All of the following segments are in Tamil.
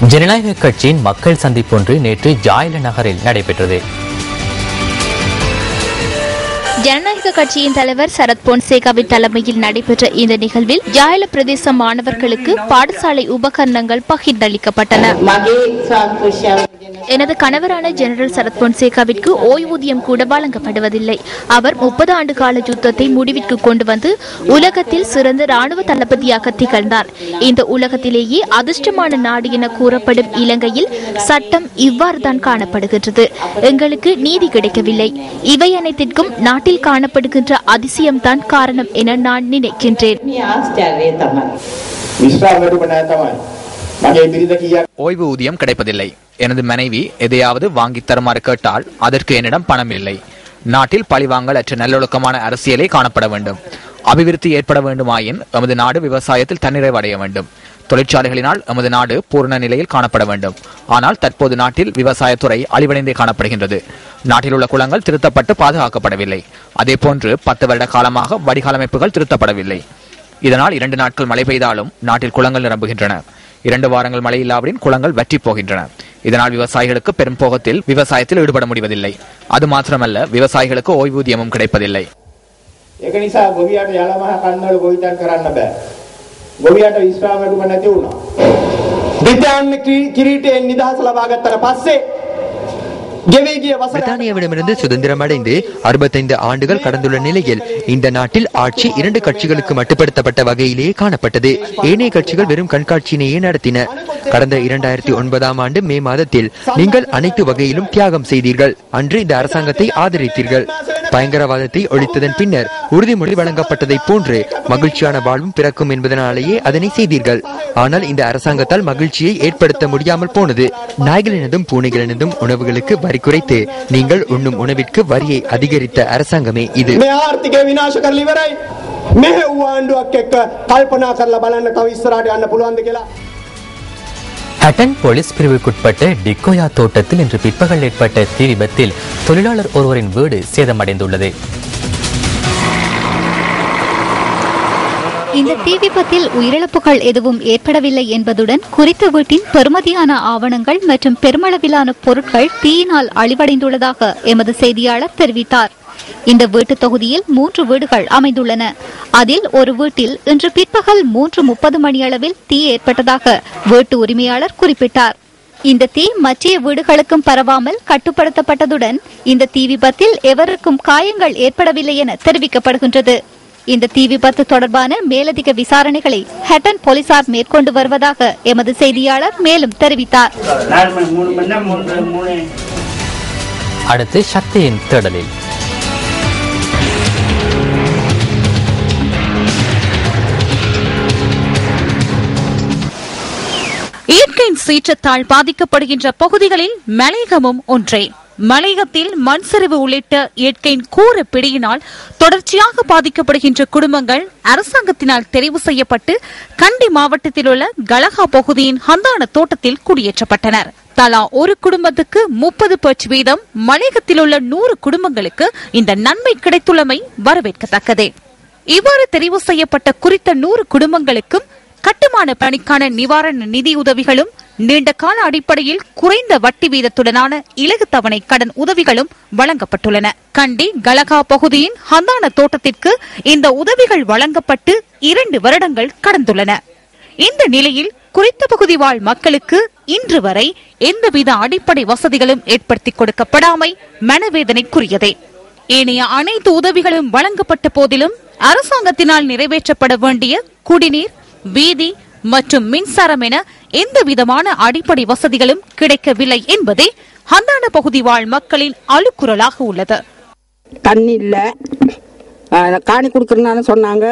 ஜனநாயக கட்சியின் மக்கள் சந்திப்பு ஒன்று நேற்று ஜாயல நகரில் நடைபெற்றது. ஜனநாயக கட்சியின் தலைவர் சரத் பொன்சேகாவின் தலைமையில் நடைபெற்ற இந்த நிகழ்வில் ஜாயல பிரதேச மாணவர்களுக்கு பாடசாலை உபகரணங்கள் பகிர்ந்தளிக்கப்பட்டன. எனது கணவரான ஜெனரல் சரத் பொன்சேகாவிற்கு ஓய்வூதியம் கூட வழங்கப்படுவதில்லை. அவர் 30 ஆண்டு கால யுத்தத்தை முடிவிற்கு கொண்டு வந்து உலகத்தில் சிறந்த ராணுவ தளபதியாக திகழ்ந்தார். இந்த உலகத்திலேயே அதிர்ஷ்டமான நாடு என கூறப்படும் இலங்கையில் சட்டம் இவ்வாறு தான் காணப்படுகின்றது. எங்களுக்கு நீதி கிடைக்கவில்லை. இவை அனைத்திற்கும் நாட்டில் காணப்படுகின்ற அதிசயம்தான் காரணம் என நான் நினைக்கின்றேன். ஓய்வூதியம் கிடைப்பதில்லை. எனது மனைவி எதையாவது வாங்கி தருமாறு கேட்டால் அதற்கு என்னிடம் பணம் இல்லை. நாட்டில் பழிவாங்கல் அற்ற நல்லொழுக்கமான அரசியலே காணப்பட வேண்டும். அபிவிருத்தி ஏற்பட வேண்டுமாயின் எமது நாடு விவசாயத்தில் தன்னிறைவடைய வேண்டும். தொழிற்சாலைகளினால் எமது நாடு பூர்ண நிலையில் காணப்பட வேண்டும். ஆனால் தற்போது நாட்டில் விவசாயத்துறை அழிவடைந்தே காணப்படுகின்றது. நாட்டில் உள்ள குளங்கள் திருத்தப்பட்டு பாதுகாக்கப்படவில்லை. அதே போன்று 10 வருட காலமாக வடிகால் அமைப்புகள் திருத்தப்படவில்லை. இதனால் 2 நாட்கள் மழை பெய்தாலும் நாட்டில் குளங்கள் நிரம்புகின்றன. 2 வாரங்கள் மழை இல்லாவிடின் குளங்கள் வற்றி போகின்றன. இதனால் விவசாயிகளுக்கு பெரும் போகத்தில் விவசாயத்தில் ஈடுபட முடிவதில்லை. அது மாத்திரமல்ல, விவசாயிகளுக்கு ஓய்வூதியமும் கிடைப்பதில்லை. பிரித்தானியாவிடமிருந்து சுதந்திரம் அடைந்து 65 ஆண்டுகள் கடந்துள்ள நிலையில் இந்த நாட்டில் ஆட்சி 2 கட்சிகளுக்கு மட்டுப்படுத்தப்பட்ட வகையிலேயே காணப்பட்டது. ஏனைய கட்சிகள் வெறும் கண்காட்சியினையே நடத்தின. கடந்த 2009 ஆண்டு மே மாதத்தில் நீங்கள் அனைத்து வகையிலும் தியாகம் செய்தீர்கள். அன்று இந்த அரசாங்கத்தை ஆதரித்தீர்கள். பயங்கரவாதத்தை ஒழித்ததன் பின்னர் உறுதிமொழி வழங்கப்பட்டதை போன்று மகிழ்ச்சியான வாழ்வும் பிறக்கும் என்பதனாலேயே அதனை செய்தீர்கள். ஆனால் இந்த அரசாங்கத்தால் மகிழ்ச்சியை ஏற்படுத்த முடியாமல் போனது. நாய்களினதும் பூனைகளினதும் உணவுகளுக்கு வரி குறைத்து நீங்கள் உண்ணும் உணவிற்கு வரியை அதிகரித்த அரசாங்கமே இது. ஹட்டன் போலீஸ் பிரிவுக்குட்பட்ட டிக்கோயா தோட்டத்தில் இன்று பிற்பகல் ஏற்பட்ட தீ விபத்தில் தொழிலாளர் ஒருவரின் வீடு சேதமடைந்துள்ளது. இந்த தீ விபத்தில் உயிரிழப்புகள் எதுவும் ஏற்படவில்லை என்பதுடன் குறித்த வீட்டின் பெறுமதியான ஆவணங்கள் மற்றும் பெருமளவிலான பொருட்கள் தீயினால் அழிவடைந்துள்ளதாக எமது செய்தியாளர் தெரிவித்தார். இந்த வீட்டு தொகுதியில் 3 வீடுகள் அமைந்துள்ளன. அதில் ஒரு வீட்டில் இன்று பிற்பகல் 3:30 மணியளவில் தீ ஏற்பட்டதாக வீட்டு உரிமையாளர் குறிப்பிட்டார். இந்த தீ மற்ற வீடுகளுக்கும் பரவாமல் கட்டுப்படுத்தப்பட்டதுடன் இந்த தீ விபத்தில் எவருக்கும் காயங்கள் ஏற்படவில்லை என தெரிவிக்கப்படுகின்றது. இந்த தீ விபத்து தொடர்பான மேலதிக விசாரணைகளை ஹட்டன் போலீசார் மேற்கொண்டு வருவதாக எமது செய்தியாளர் மேலும் தெரிவித்தார். அடுத்து சக்தியின் தேடலில் இயற்கையின் சீற்றத்தால் பாதிக்கப்படுகின்ற பகுதிகளில் மலையகமும் ஒன்றே. மலையகத்தில் மண் சரிவு உள்ளிட்ட இயற்கையின் கூர பிடியினால் தொடர்ச்சியாக பாதிக்கப்படுகின்ற குடும்பங்கள் அரசாங்கத்தினால் தெரிவு செய்யப்பட்டு கண்டி மாவட்டத்தில் உள்ள கலகா பகுதியின் ஹந்தான தோட்டத்தில் குடியேற்றப்பட்டனர். தலா ஒரு குடும்பத்துக்கு 30 பட்ச வீதம் மலையகத்தில் உள்ள 100 குடும்பங்களுக்கு இந்த நன்மை கிடைத்துள்ளமை வரவேற்கத்தக்கதே. இவ்வாறு தெரிவு செய்யப்பட்ட குறித்த 100 குடும்பங்களுக்கும் கட்டுமான பணிக்கான நிவாரண நிதியுதவிகளும் நீண்ட கால அடிப்படையில் குறைந்த வட்டி வீதத்துடனான இலகு தவணை கடன் உதவிகளும் வழங்கப்பட்டுள்ளன. கண்டி கலகா பகுதியின் ஹந்தான தோட்டத்திற்கு இந்த உதவிகள் வழங்கப்பட்டு 2 வருடங்கள் கடந்துள்ளன. இந்த நிலையில் குறித்த பகுதி வாழ் மக்களுக்கு இன்று வரை எந்தவித அடிப்படை வசதிகளும் ஏற்படுத்தி கொடுக்கப்படாமை மனவேதனைக்குரியதே. ஏனைய அனைத்து உதவிகளும் வழங்கப்பட்ட போதிலும் அரசாங்கத்தினால் நிறைவேற்றப்பட வேண்டிய குடிநீர், வீதி மற்றும் மின்சாரம் என எந்த விதமான அடிப்படை வசதிகளும் கிடைக்கவில்லை என்பதே ஹந்தான பகுதி வாழ் மக்களின் அழுக்குரலாக உள்ளது. தண்ணி இல்ல, காணி கொடுக்கறதுனால சொன்னாங்க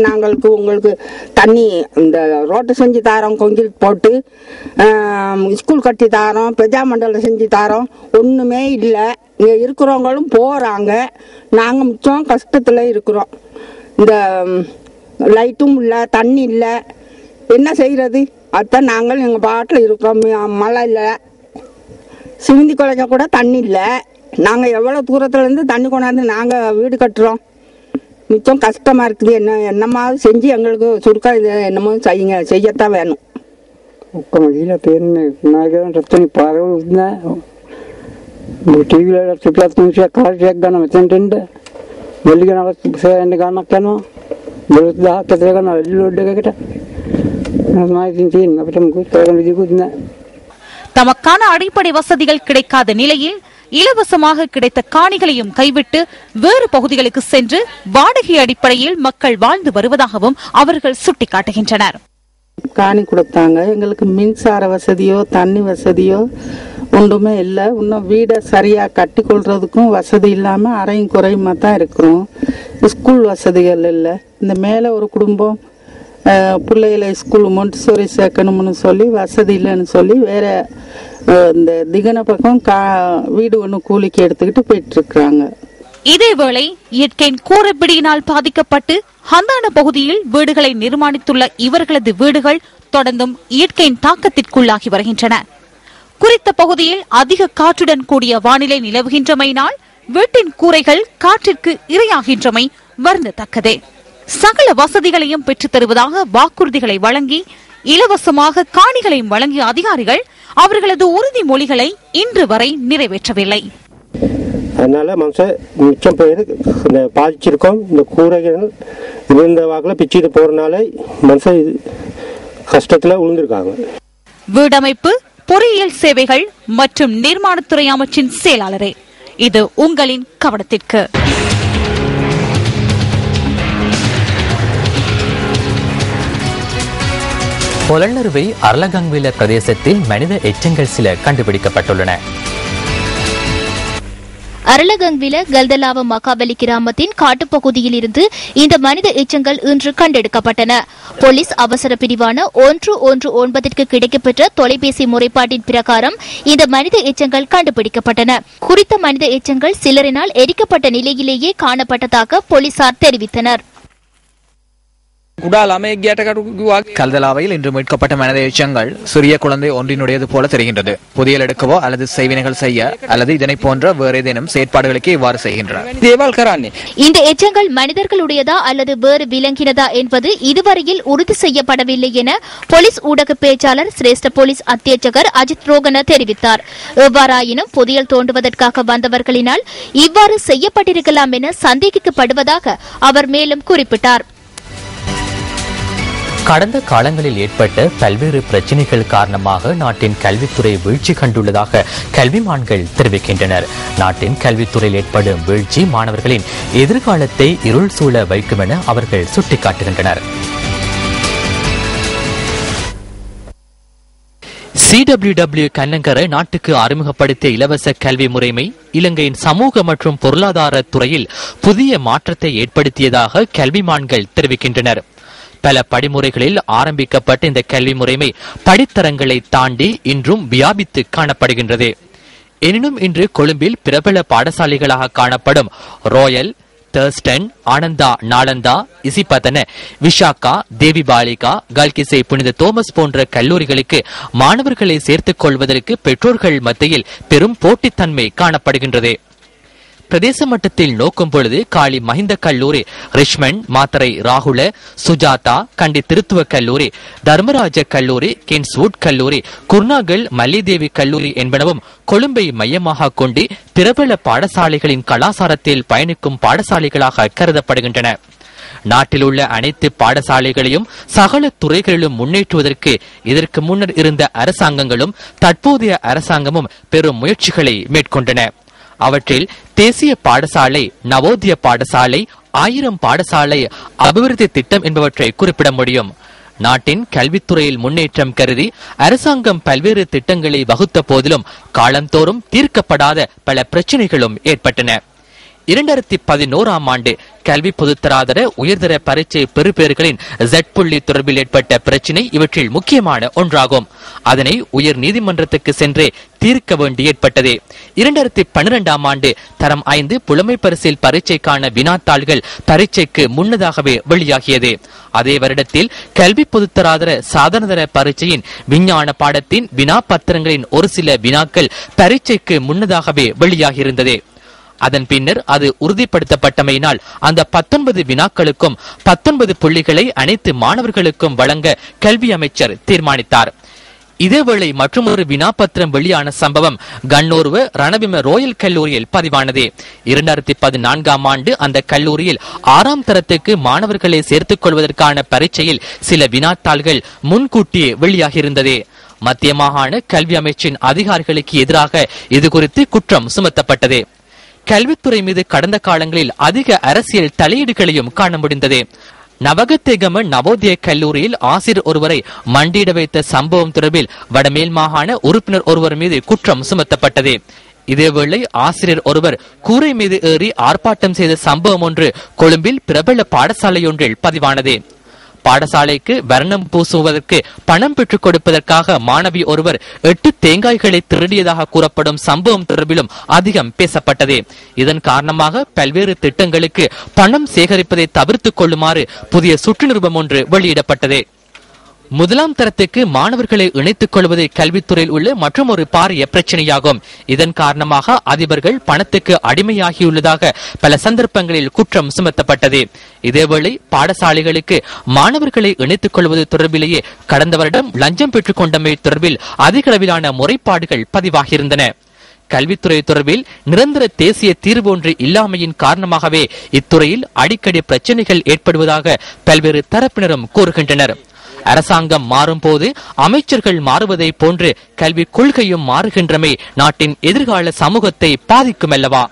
நாங்களுக்கு உங்களுக்கு தண்ணி இந்த ரோட்டை செஞ்சு தாரோம், கொங்கிரீட் போட்டு ஸ்கூல் கட்டி தாரோம், பிரஜா மண்டலம் செஞ்சு தாரோம். ஒண்ணுமே இல்லை. இங்க இருக்கிறவங்களும் போறாங்க. நாங்க மிச்சம் கஷ்டத்துல இருக்கிறோம். இந்த லைட்டும் இல்லை, தண்ணி இல்லை, என்ன செய்யறது? அதுதான் நாங்கள் எங்கள் பாட்டில் இருக்கிறோம். மழை இல்லை, சிந்தி குலைக்க கூட தண்ணி இல்லை. நாங்கள் எவ்வளோ தூரத்துலேருந்து தண்ணி கொண்டாந்து நாங்கள் வீடு கட்டுறோம். மிச்சம் கஷ்டமாக இருக்குது. என்னமாவது செஞ்சு எங்களுக்கு சுருக்கா இது என்னமோ செய்யத்தான் வேணும். ఒక్క మహిళ పేరు నాగం రత్తని పారవుతున్నా టీవీలో చుట్టూ నుంచి కాల్ చేయగానే మెచ్చంటే వెళ్ళిగా సేయండి కానక్కను వెళుతుందా కథగా వెళ్ళి ఒడ్డగట మాహితి దిగుతున్నా. தமக்கான அடிப்படை வசதிகள் கிடைக்காத நிலையில் இலவசமாக கிடைத்த காணிகளையும் கைவிட்டு வேறு பகுதிகளுக்கு சென்று வாடகை அடிப்படையில் மக்கள் வாழ்ந்து வருவதாகவும் அவர்கள் சுட்டிக்காட்டுகின்றனர். காணி கொடுத்தாங்க, எங்களுக்கு மின்சார வசதியோ தண்ணி வசதியோ ஒன்றுமே இல்லை. இன்னும் வீடை சரியா கட்டி கொள்றதுக்கும் வசதி இல்லாம அரையும் குறையுமா தான் இருக்கிறோம். ஸ்கூல் வசதிகள் இல்லை. இந்த மேல ஒரு குடும்பம் பிள்ளைகளை ஸ்கூல் மொண்டசோரி சேர்க்கணும்னு சொல்லி வசதி இல்லைன்னு சொல்லி வேற இந்த திகன பக்கம் வீடு ஒன்று கூலிக்கு எடுத்துக்கிட்டு போயிட்டு இருக்கிறாங்க. இதேவேளை இயற்கையின் கூரப்பிடியினால் பாதிக்கப்பட்டு ஹந்தான பகுதியில் வீடுகளை நிர்மாணித்துள்ள இவர்களது வீடுகள் தொடர்ந்தும் இயற்கையின் தாக்கத்திற்குள்ளாகி வருகின்றன. குறித்த பகுதியில் அதிக காற்றுடன் கூடிய வானிலை நிலவுகின்றமையினால் வீட்டின் கூரைகள் காற்றிற்கு இரையாகின்றமை வருந்தத்தக்கதே. சகல வசதிகளையும் பெற்றுத் தருவதாக வாக்குறுதிகளை வழங்கி இலவசமாக காணிகளையும் வழங்கிய அதிகாரிகள் அவர்களது உறுதிமொழிகளை இன்று வரை நிறைவேற்றவில்லை. அதனால மனுஷன் மிச்சம் பேர் பாதிச்சிருக்கோம். இந்த கூரைகள் இந்த வாக்கில் பிச்சுட்டு போறதுனால மனுஷன் கஷ்டத்துல விழுந்திருக்காங்க. வீடமைப்பு, பொறியியல் சேவைகள் மற்றும் நிர்மாணத்துறை அமைச்சின் செயலாளரே, இது உங்களின் கவனத்திற்கு. பொலன்னறுவை அரலகங்வில பிரதேசத்தில் மனித எச்சங்கள் சில கண்டுபிடிக்கப்பட்டுள்ளன. அரலகங்வில கல்தலாவ மகாபலி கிராமத்தின் காட்டுப்பகுதியில் இருந்து இந்த மனித எச்சங்கள் இன்று கண்டெடுக்கப்பட்டன. போலீஸ் அவசர பிரிவான 119க்கு கிடைக்கப்பெற்ற தொலைபேசி முறைப்பாட்டின் பிரகாரம் இந்த மனித எச்சங்கள் கண்டுபிடிக்கப்பட்டன. குறித்த மனித எச்சங்கள் சிலரினால் எரிக்கப்பட்ட நிலையிலேயே காணப்பட்டதாக போலீசார் தெரிவித்தனர். கல்தலாவையில் இன்று மீட்கப்பட்ட மனித எச்சங்கள் சிறிய குழந்தை ஒன்றினுடையது போல தெரிகின்றது. புதியல் எடுக்கவோ அல்லது செய்வினைகள் செய்ய அல்லது இதனை போன்ற வேறு ஏதேனும் செயற்பாடுகளுக்கு இவ்வாறு செய்கின்றனர். இந்த எச்சங்கள் மனிதர்களுடையதா அல்லது வேறு விலங்கினதா என்பது இதுவரையில் உறுதி செய்யப்படவில்லை என போலீஸ் ஊடக பேச்சாளர் சிரேஷ்ட போலீஸ் அத்தியட்சகர் அஜித் ரோகன தெரிவித்தார். எவ்வாறாயினும் புதியல் தோண்டுவதற்காக வந்தவர்களினால் இவ்வாறு செய்யப்பட்டிருக்கலாம் என சந்தேகிக்கப்படுவதாக அவர் மேலும் குறிப்பிட்டார். கடந்த காலங்களில் ஏற்பட்ட பல்வேறு பிரச்சினைகள் காரணமாக நாட்டின் கல்வித்துறை வீழ்ச்சி கண்டுள்ளதாக கல்விமான்கள் தெரிவிக்கின்றனர். நாட்டின் கல்வித்துறையில் ஏற்படும் வீழ்ச்சி மாணவர்களின் எதிர்காலத்தை இருள் சூழ வைக்கும் என அவர்கள் சுட்டிக்காட்டுகின்றனர். CWW கண்ணங்கர நாட்டுக்கு அறிமுகப்படுத்திய இலவச கல்வி முறைமை இலங்கையின் சமூக மற்றும் பொருளாதார துறையில் புதிய மாற்றத்தை ஏற்படுத்தியதாக கல்விமான்கள் தெரிவிக்கின்றனர். பல படிமுறைகளில் ஆரம்பிக்கப்பட்ட இந்த கல்வி முறைமை படித்தரங்களை தாண்டி இன்றும் வியாபித்து காணப்படுகின்றது. எனினும் இன்று கொழும்பில் பிரபல பாடசாலைகளாக காணப்படும் ரோயல், தர்ஸ்டன், ஆனந்தா நாளந்தா, இசிபதன, விஷாக்கா, தேவி பாலிகா, கல்கிசை, புனித தோமஸ் போன்ற கல்லூரிகளுக்கு மாணவர்களை சேர்த்துக் கொள்வதற்கு பெற்றோர்கள் மத்தியில் பெரும் போட்டித்தன்மை காணப்படுகின்றது. பிரதேச மட்டத்தில் நோக்கும் பொழுது காளி மஹிந்த கல்லூரி, ரிஷ்மண்ட், மாத்தரை ராகுல, சுஜாதா, கண்டி திருத்துவ கல்லூரி, தர்மராஜ கல்லூரி, கின்ஸ்வுட் கல்லூரி, குர்நாகல் மல்லிதேவி கல்லூரி என்பனவும் கொழும்பை மையமாக கொண்டு பிரபல பாடசாலைகளின் கலாசாரத்தில் பயணிக்கும் பாடசாலைகளாக கருதப்படுகின்றன. நாட்டில் உள்ள அனைத்து பாடசாலைகளையும் சகல துறைகளிலும் முன்னேற்றுவதற்கு இதற்கு முன்னர் இருந்த அரசாங்கங்களும் தற்போதைய அரசாங்கமும் பெரும் முயற்சிகளை மேற்கொண்டன. அவற்றில் தேசிய பாடசாலை, நவோதய பாடசாலை, 1000 பாடசாலை அபிவிருத்தி திட்டம் என்பவற்றை குறிப்பிட முடியும். நாட்டின் கல்வித்துறையில் முன்னேற்றம் கருதி அரசாங்கம் பல்வேறு திட்டங்களை வகுத்த போதிலும் காலந்தோறும் தீர்க்கப்படாத பல பிரச்சனைகளும் ஏற்பட்டன. 2011ஆம் ஆண்டு கல்வி பொதுத்தராதர உயர்தர பரீட்சை பெறுபேறுகளின் Z புள்ளி தொடர்பில் ஏற்பட்ட பிரச்சினை இவற்றில் முக்கியமான ஒன்றாகும். அதனை உயர் நீதிமன்றத்துக்கு சென்றே தீர்க்க வேண்டி ஏற்பட்டது. 2012ஆம் ஆண்டு தரம் 5 புலமை பரிசில் பரீட்சைக்கான வினாத்தாள்கள் பரீட்சைக்கு முன்னதாகவே வெளியாகியது. அதே வருடத்தில் கல்வி பொதுத்தராதர சாதனதர பரீட்சையின் விஞ்ஞான பாடத்தின் வினா பத்திரங்களின் ஒரு சில வினாக்கள் பரீட்சைக்கு முன்னதாகவே வெளியாகியிருந்தது. அதன் பின்னர் அது உறுதிப்படுத்தப்பட்டமையினால் அந்த 19 வினாக்களுக்கும் 19 புள்ளிகளை அனைத்து மாணவர்களுக்கும் வழங்க கல்வி அமைச்சர் தீர்மானித்தார். இதேவேளை மற்றொரு வினாபத்திரம் வெளியான சம்பவம் கண்ணோர்வ ரணபிம ரோயல் கல்லூரியில் பதிவானது. 2014ஆம் ஆண்டு அந்த கல்லூரியில் 6ஆம் தரத்துக்கு மாணவர்களை சேர்த்துக் கொள்வதற்கான பரீட்சையில் சில வினாத்தாள்கள் முன்கூட்டியே வெளியாகியிருந்தது. மத்திய மாகாண கல்வி அமைச்சின் அதிகாரிகளுக்கு எதிராக இதுகுறித்து குற்றம் சுமத்தப்பட்டது. கல்வித்துறை மீது கடந்த காலங்களில் அதிக அரசியல் தலையீடுகளையும் காண முடிந்தது. நவகத்தேகம நவோதய கல்லூரியில் ஆசிரியர் ஒருவரை மண்டியிட வைத்த சம்பவம் தொடர்பில் வடமேல் மாகாண உறுப்பினர் ஒருவர் மீது குற்றம் சுமத்தப்பட்டது. இதேவேளை ஆசிரியர் ஒருவர் கூரை மீது ஏறி ஆர்ப்பாட்டம் செய்த சம்பவம் ஒன்று கொழும்பில் பிரபல பாடசாலையொன்றில் பதிவானது. பாடசாலைக்கு வர்ணம் பூசுவதற்கு பணம் பெற்றுக் கொடுப்பதற்காக மாணவி ஒருவர் 8 தேங்காய்களை திருடியதாக கூறப்படும் சம்பவம் தொடர்பிலும் அதிகம் பேசப்பட்டது. இதன் காரணமாக பல்வேறு திட்டங்களுக்கு பணம் சேகரிப்பதை தவிர்த்துக் கொள்ளுமாறு புதிய சுற்று நிருபம் ஒன்று வெளியிடப்பட்டது. முதலாம் தரத்துக்கு மாணவர்களை இணைத்துக் கொள்வது கல்வித்துறையில் உள்ள மற்றொரு பாரிய பிரச்சனையாகும். இதன் காரணமாக அதிபர்கள் பணத்துக்கு அடிமையாகியுள்ளதாக பல சந்தர்ப்பங்களில் குற்றம் சுமத்தப்பட்டது. இதேவேளை பாடசாலைகளுக்கு மாணவர்களை இணைத்துக் கொள்வது தொடர்பிலேயே கடந்த வருடம் லஞ்சம் பெற்றுக் கொண்டமை தொடர்பில் அதிக அளவிலான முறைப்பாடுகள் பதிவாகியிருந்தன. கல்வித்துறை தொடர்பில் நிரந்தர தேசிய தீர்வு ஒன்று இல்லாமையின் காரணமாகவே இத்துறையில் அடிக்கடி பிரச்சனைகள் ஏற்படுவதாக பல்வேறு தரப்பினரும் கூறுகின்றனர். அரசாங்கம் மாறும் போது அமைச்சர்கள் மாறுவதை போன்று கல்வி கொள்கையும் மாறுகின்றமை நாட்டின் எதிர்கால சமூகத்தை பாதிக்கும் அல்லவா?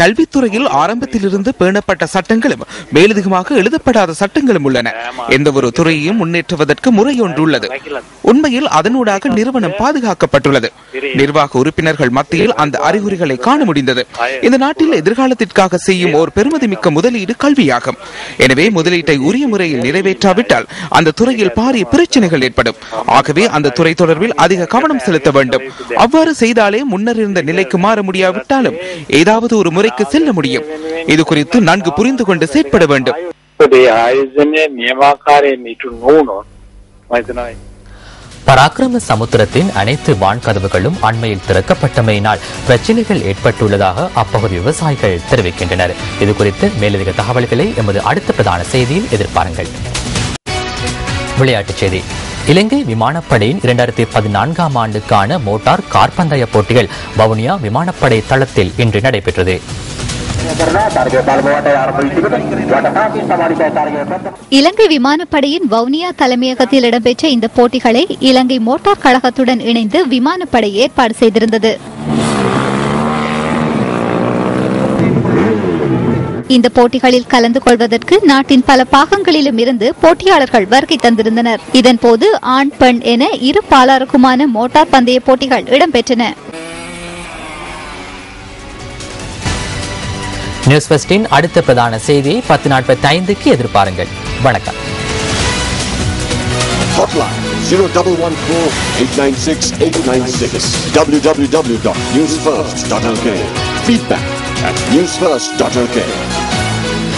கல்வித்துறையில் ஆரம்பத்திலிருந்து பேணப்பட்ட சட்டங்களும் மேலதிகமாக எழுதப்படாத சட்டங்களும் உள்ளன. எந்த ஒரு துறையையும் முன்னேற்றுவதற்கு முறையொன்று உள்ளது. உண்மையில் அதனூடாக நிறுவனம் பாதுகாக்கப்பட்டுள்ளது. நிர்வாக உறுப்பினர்கள் மத்தியில் அந்த அறிகுறிகளை காண முடிந்தது. இந்த நாட்டில் எதிர்காலத்திற்காக செய்யும் ஓர் பெருமதிமிக்க முதலீடு கல்வியாகும். எனவே முதலீட்டை உரிய முறையில் நிறைவேற்றாவிட்டால் அந்த துறையில் பாரிய பிரச்சனைகள் ஏற்படும். ஆகவே அந்த துறை தொடர்பில் அதிக கவனம் செலுத்த வேண்டும். அவ்வாறு செய்தாலே முன்னர் இருந்த நிலைக்கு மாற முடியாவிட்டாலும் ஏதாவது ஒரு முறைக்கு செல்ல முடியும். இது குறித்து நன்கு புரிந்து கொண்டு செயற்பட வேண்டும். பராக்கிரம சமுத்திரத்தின் அனைத்து வான்கதவுகளும் அண்மையில் திறக்கப்பட்டமையினால் பிரச்சனைகள் ஏற்பட்டுள்ளதாக அப்பகுதி விவசாயிகள் தெரிவிக்கின்றனர். இது குறித்து மேலதிக தகவல்களை எமது அடுத்த பிரதான செய்தியில் எதிர்பாருங்கள். விளையாட்டுச் செய்தி. இலங்கை விமானப்படையின் 2014ஆம் ஆண்டுக்கான மோட்டார் கார்பந்தய போட்டிகள் வவுனியா விமானப்படை தளத்தில் இன்று நடைபெற்றது. இலங்கை விமானப்படையின் வவுனியா தலைமையகத்தில் இடம்பெற்ற இந்த போட்டிகளை இலங்கை மோட்டார் கழகத்துடன் இணைந்து விமானப்படை ஏற்பாடு செய்திருந்தது. இந்த போட்டிகளில் கலந்து கொள்வதற்கு நாட்டின் பல பாகங்களிலும் இருந்து போட்டியாளர்கள் வருகை தந்திருந்தனர். இதன்போது ஆண் பெண் என இரு பாலாருக்குமான மோட்டார் பந்தய போட்டிகள் இடம்பெற்றன. நியூஸ் ஃபர்ஸ்டின் அடுத்த பிரதான செய்தியை 10:45க்கு எதிர்பாருங்கள். வணக்கம். Hotline 0114-896-896 www.newsfirst.lk. Feedback at newsfirst.lk.